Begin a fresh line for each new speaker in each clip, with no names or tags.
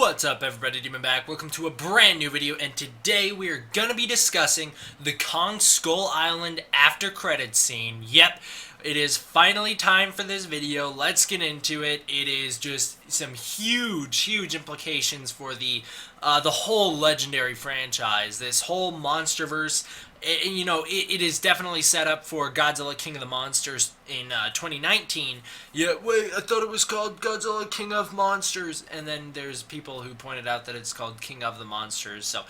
What's up everybody, Demon back. Welcome to a brand new video, and today we are gonna be discussing the Kong Skull Island after credits scene. Yep, it is finally time for this video. Let's get into it. It is just some huge implications for the whole legendary franchise, this whole Monsterverse. It is definitely set up for Godzilla King of the Monsters in 2019. Yeah, wait, I thought it was called Godzilla King of Monsters. And then there's people who pointed out that it's called King of the Monsters. So,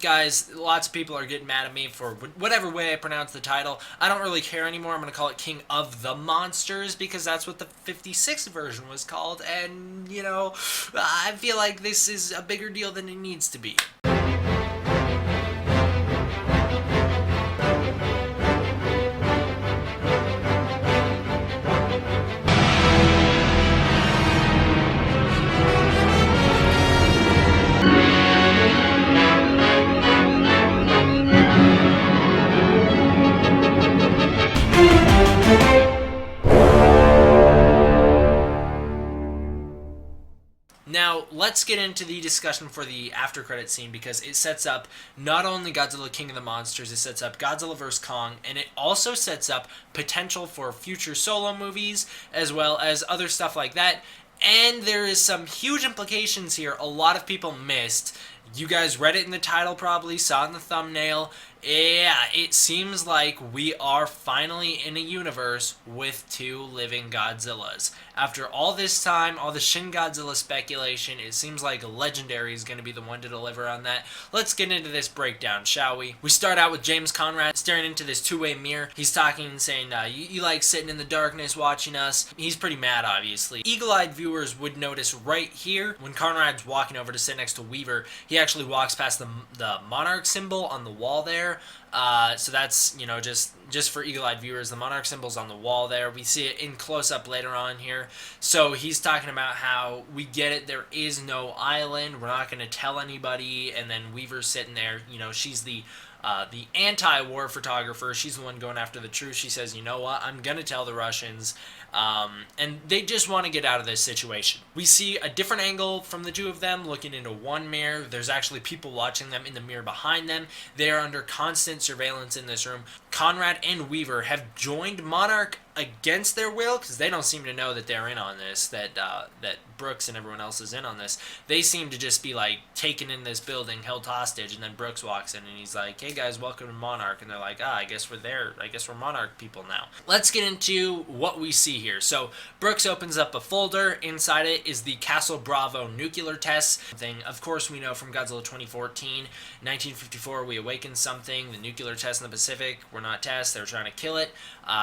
guys, lots of people are getting mad at me for whatever way I pronounce the title. I don't really care anymore. I'm going to call it King of the Monsters because that's what the 56th version was called. And, I feel like this is a bigger deal than it needs to be. Now, let's get into the discussion for the after credit scene because it sets up not only Godzilla King of the Monsters, it sets up Godzilla vs. Kong, and it also sets up potential for future solo movies as well as other stuff like that. And there is some huge implications here a lot of people missed. You guys read it in the title probably, saw it in the thumbnail. Yeah, it seems like we are finally in a universe with two living Godzillas. After all this time, all the Shin Godzilla speculation, it seems like Legendary is going to be the one to deliver on that. Let's get into this breakdown, shall we? We start out with James Conrad staring into this two-way mirror. He's talking and saying, you like sitting in the darkness watching us. He's pretty mad, obviously. Eagle-eyed viewers would notice right here, when Conrad's walking over to sit next to Weaver, he actually walks past the Monarch symbol on the wall there. So that's, just for eagle-eyed viewers, the Monarch symbol's on the wall there. We see it in close-up later on here. So he's talking about how we get it, there is no island, we're not going to tell anybody, and then Weaver's sitting there, she's the anti-war photographer. She's the one going after the truth. She says, you know what, I'm going to tell the Russians. And they just want to get out of this situation. We see a different angle from the two of them looking into one mirror. There's actually people watching them in the mirror behind them. They are under constant surveillance in this room. Conrad and Weaver have joined Monarch against their will because they don't seem to know that they're in on this, that Brooks and everyone else is in on this. They seem to just be like taken in this building, held hostage, and then Brooks walks in and he's like, hey guys, welcome to Monarch. And they're like, I guess we're there. I guess we're Monarch people now. Let's get into what we see here. So Brooks opens up a folder. Inside it is the Castle Bravo nuclear test thing. Of course, we know from Godzilla 2014, 1954, we awakened something. The nuclear test in the Pacific were not tests. They were trying to kill it.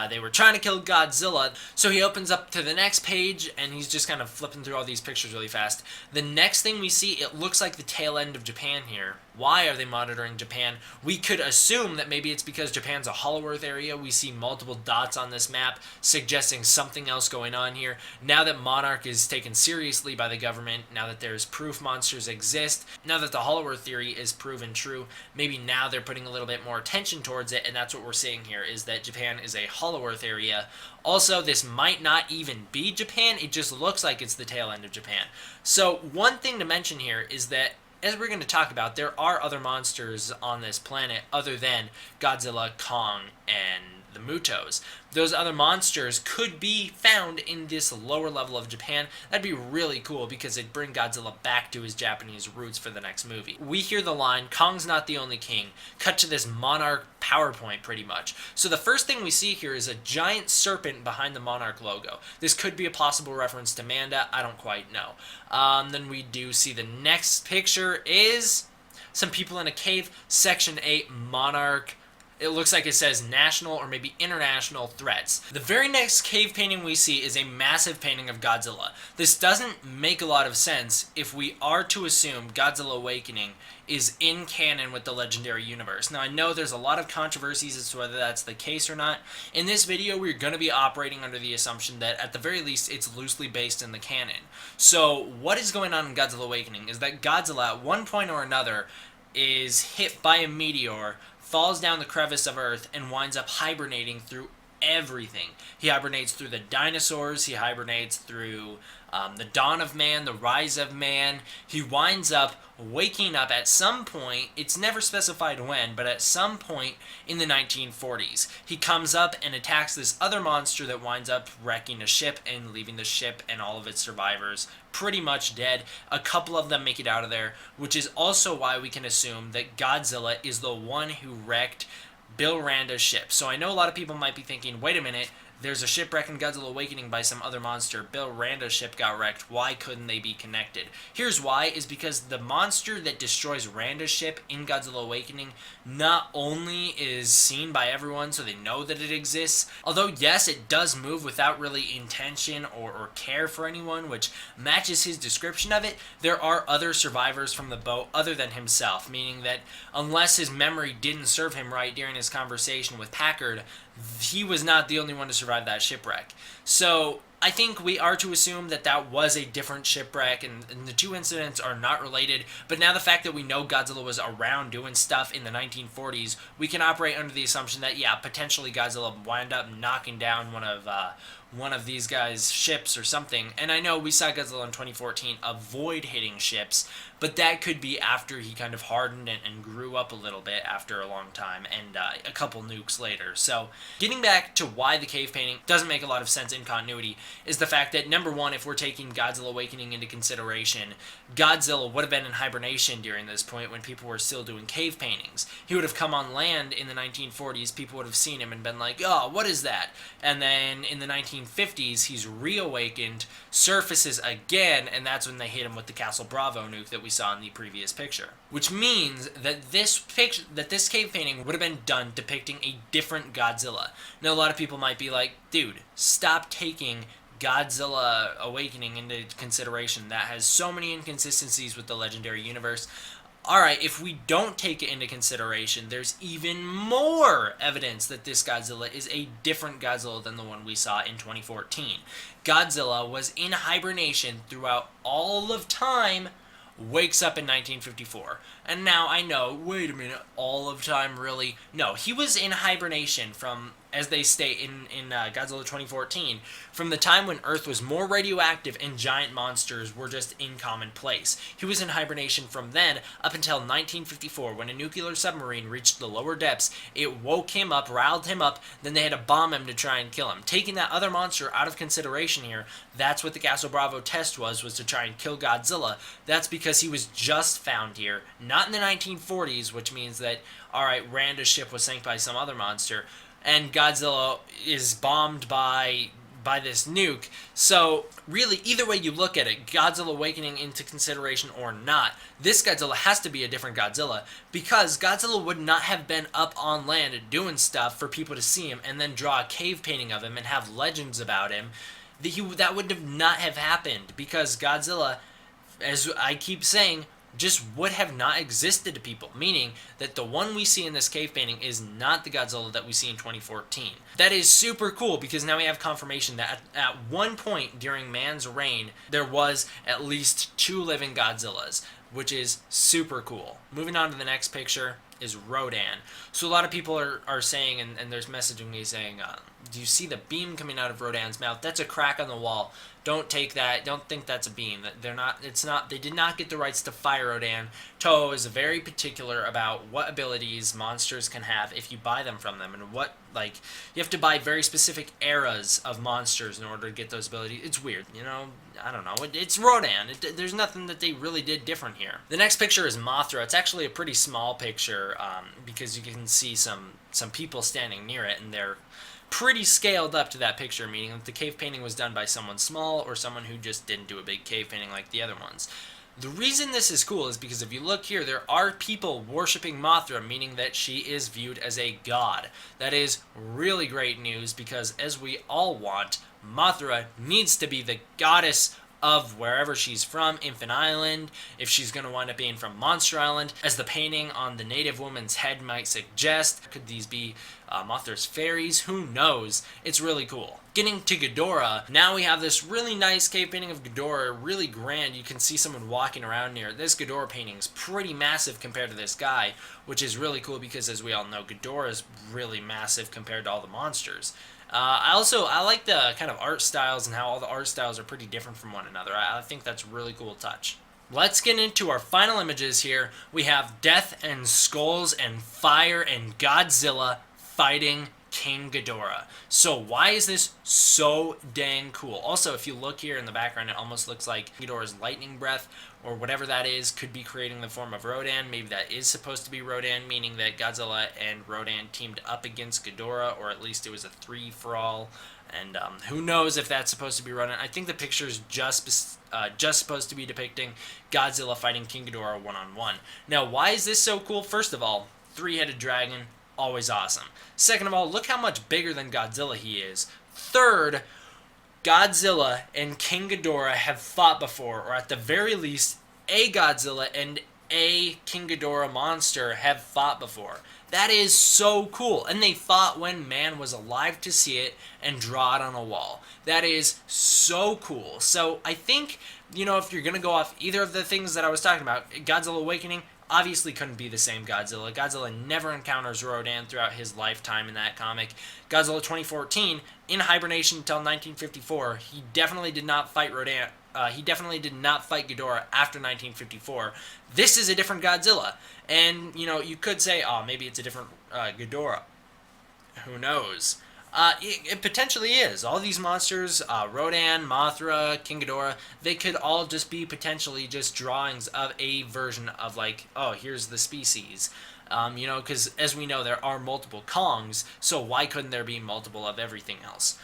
They were trying to kill Godzilla. So he opens up to the next page and he's just kind of flipping through all these pictures really fast. The next thing we see, it looks like the tail end of Japan here. Why are they monitoring Japan? We could assume that maybe it's because Japan's a Hollow Earth area. We see multiple dots on this map suggesting something else going on here. Now that Monarch is taken seriously by the government, now that there's proof monsters exist, now that the Hollow Earth theory is proven true, maybe now they're putting a little bit more attention towards it, and that's what we're seeing here, is that Japan is a Hollow Earth area. Also, this might not even be Japan. It just looks like it's the tail end of Japan. So one thing to mention here is that, as we're going to talk about, there are other monsters on this planet other than Godzilla, Kong, and the MUTOs. Those other monsters could be found in this lower level of Japan. That'd be really cool because it'd bring Godzilla back to his Japanese roots for the next movie. We hear the line, Kong's not the only king. Cut to this Monarch PowerPoint pretty much. So the first thing we see here is a giant serpent behind the Monarch logo. This could be a possible reference to Manda. I don't quite know. Then we do see the next picture is some people in a cave. Section 8 Monarch. It looks like it says national or maybe international threats. The very next cave painting we see is a massive painting of Godzilla. This doesn't make a lot of sense if we are to assume Godzilla Awakening is in canon with the Legendary universe. Now, I know there's a lot of controversies as to whether that's the case or not. In this video, we're going to be operating under the assumption that, at the very least, it's loosely based in the canon. So, what is going on in Godzilla Awakening is that Godzilla, at one point or another, is hit by a meteor, falls down the crevice of Earth, and winds up hibernating through everything. He hibernates through the dinosaurs, he hibernates through the dawn of man, the rise of man. He winds up waking up at some point, it's never specified when, but at some point in the 1940s. He comes up and attacks this other monster that winds up wrecking a ship and leaving the ship and all of its survivors pretty much dead. A couple of them make it out of there, which is also why we can assume that Godzilla is the one who wrecked Bill Randa's ship. So I know a lot of people might be thinking, wait a minute, there's a shipwreck in Godzilla Awakening by some other monster. Bill Randa's ship got wrecked. Why couldn't they be connected? Here's why, is because the monster that destroys Randa's ship in Godzilla Awakening not only is seen by everyone so they know that it exists, although yes, it does move without really intention or care for anyone, which matches his description of it, there are other survivors from the boat other than himself, meaning that unless his memory didn't serve him right during his conversation with Packard, he was not the only one to survive that shipwreck. So I think we are to assume that that was a different shipwreck, and the two incidents are not related. But now the fact that we know Godzilla was around doing stuff in the 1940s, we can operate under the assumption that, yeah, potentially Godzilla wound up knocking down one of these guys' ships or something. And I know we saw Godzilla in 2014 avoid hitting ships, but that could be after he kind of hardened and grew up a little bit after a long time, and a couple nukes later. So getting back to why the cave painting doesn't make a lot of sense in continuity is the fact that, number one, if we're taking Godzilla Awakening into consideration, Godzilla would have been in hibernation during this point when people were still doing cave paintings. He would have come on land in the 1940s, people would have seen him and been like, oh, what is that? And then in the 1950s, he's reawakened, surfaces again, and that's when they hit him with the Castle Bravo nuke that we saw in the previous picture. Which means that this cave painting would have been done depicting a different Godzilla. Now, a lot of people might be like, dude, stop taking Godzilla Awakening into consideration. That has so many inconsistencies with the Legendary Universe. Alright, if we don't take it into consideration, there's even more evidence that this Godzilla is a different Godzilla than the one we saw in 2014. Godzilla was in hibernation throughout all of time, wakes up in 1954. And now I know, wait a minute, all of time, really? No, he was in hibernation from, as they state in Godzilla 2014, from the time when Earth was more radioactive and giant monsters were just in commonplace. He was in hibernation from then up until 1954, when a nuclear submarine reached the lower depths. It woke him up, riled him up, then they had to bomb him to try and kill him. Taking that other monster out of consideration here, that's what the Castle Bravo test was to try and kill Godzilla. That's because he was just found here, not in the 1940s, which means that, alright, Randa's ship was sank by some other monster, and Godzilla is bombed by this nuke. So really, either way you look at it, Godzilla Awakening into consideration or not, this Godzilla has to be a different Godzilla, because Godzilla would not have been up on land doing stuff for people to see him and then draw a cave painting of him and have legends about him. That would not have happened, because Godzilla, as I keep saying, just would have not existed to people, meaning that the one we see in this cave painting is not the Godzilla that we see in 2014. That is super cool, because now we have confirmation that at one point during man's reign, there was at least 2 living Godzillas, which is super cool. Moving on to the next picture is Rodan. So a lot of people are saying, and there's messaging me saying, do you see the beam coming out of Rodan's mouth? That's a crack on the wall. Don't take that. Don't think that's a beam. They did not get the rights to fire Rodan. Toho is very particular about what abilities monsters can have if you buy them from them, and you have to buy very specific eras of monsters in order to get those abilities. It's weird, I don't know. It's Rodan. There's nothing that they really did different here. The next picture is Mothra. It's actually a pretty small picture because you can see some people standing near it, and they're pretty scaled up to that picture, meaning that the cave painting was done by someone small or someone who just didn't do a big cave painting like the other ones. The reason this is cool is because if you look here, there are people worshipping Mothra, meaning that she is viewed as a god. That is really great news, because as we all want, Mothra needs to be the goddess of wherever she's from, Infant Island, if she's going to wind up being from Monster Island, as the painting on the native woman's head might suggest. Could these be Mothra's fairies? Who knows? It's really cool. Getting to Ghidorah, now we have this really nice cave painting of Ghidorah, really grand. You can see someone walking around near. This Ghidorah painting is pretty massive compared to this guy, which is really cool because, as we all know, Ghidorah is really massive compared to all the monsters. I like the kind of art styles and how all the art styles are pretty different from one another. I think that's a really cool touch. Let's get into our final images here. We have death and skulls and fire and Godzilla fighting King Ghidorah. So why is this so dang cool? Also, if you look here in the background, it almost looks like Ghidorah's lightning breath or whatever that is could be creating the form of Rodan. Maybe that is supposed to be Rodan, meaning that Godzilla and Rodan teamed up against Ghidorah, or at least it was a three-for-all. And who knows if that's supposed to be Rodan. I think the picture is just supposed to be depicting Godzilla fighting King Ghidorah one-on-one. Now, why is this so cool? First of all, three-headed dragon, always awesome. Second of all, look how much bigger than Godzilla he is. Third, Godzilla and King Ghidorah have fought before, or at the very least, a Godzilla and a King Ghidorah monster have fought before. That is so cool. And they fought when man was alive to see it and draw it on a wall. That is so cool. So I think, if you're going to go off either of the things that I was talking about, Godzilla Awakening obviously couldn't be the same Godzilla. Godzilla never encounters Rodan throughout his lifetime in that comic. Godzilla 2014, in hibernation until 1954, he definitely did not fight Rodan. He definitely did not fight Ghidorah after 1954. This is a different Godzilla. And, you could say, oh, maybe it's a different Ghidorah. Who knows? It potentially is. All these monsters, Rodan, Mothra, King Ghidorah, they could all just be potentially just drawings of a version of, like, oh, here's the species. Because as we know, there are multiple Kongs, so why couldn't there be multiple of everything else?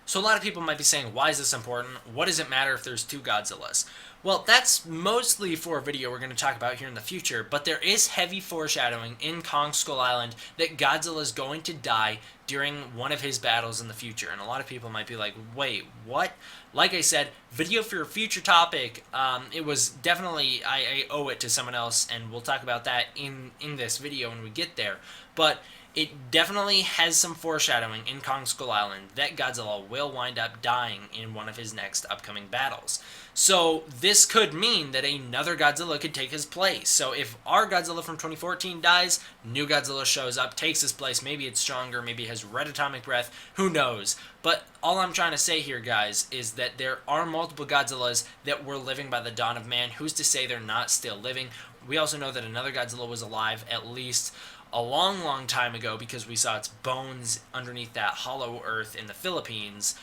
So a lot of people might be saying, why is this important? What does it matter if there's two Godzillas? Well, that's mostly for a video we're going to talk about here in the future, but there is heavy foreshadowing in Kong Skull Island that Godzilla is going to die during one of his battles in the future. And a lot of people might be like, wait, what? Like I said, video for a future topic. It was definitely, I owe it to someone else, and we'll talk about that in this video when we get there. But it definitely has some foreshadowing in Kong Skull Island that Godzilla will wind up dying in one of his next upcoming battles. So this could mean that another Godzilla could take his place. So if our Godzilla from 2014 dies, new Godzilla shows up, takes his place. Maybe it's stronger, maybe it has red atomic breath, who knows. But all I'm trying to say here, guys, is that there are multiple Godzillas that were living by the dawn of man. Who's to say they're not still living? We also know that another Godzilla was alive at least a long, long time ago because we saw its bones underneath that hollow earth in the Philippines,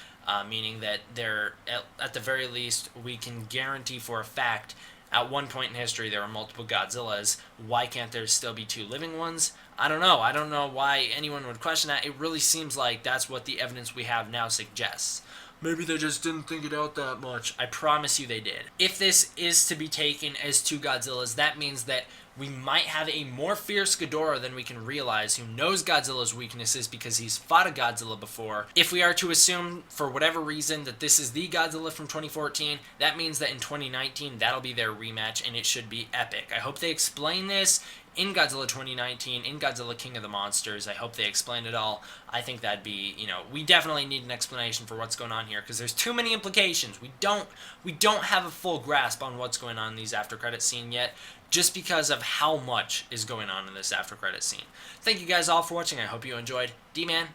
meaning that there, at the very least, we can guarantee for a fact at one point in history there were multiple Godzillas. Why can't there still be two living ones? I don't know. I don't know why anyone would question that. It really seems like that's what the evidence we have now suggests. Maybe they just didn't think it out that much. I promise you they did. If this is to be taken as two Godzillas, that means that we might have a more fierce Ghidorah than we can realize, who knows Godzilla's weaknesses because he's fought a Godzilla before. If we are to assume, for whatever reason, that this is the Godzilla from 2014, that means that in 2019, that'll be their rematch, and it should be epic. I hope they explain this in Godzilla 2019, in Godzilla King of the Monsters. I hope they explain it all. I think that'd be, we definitely need an explanation for what's going on here, because there's too many implications. We don't have a full grasp on what's going on in these after credits scene yet, just because of how much is going on in this after credits scene. Thank you guys all for watching. I hope you enjoyed. D-Man,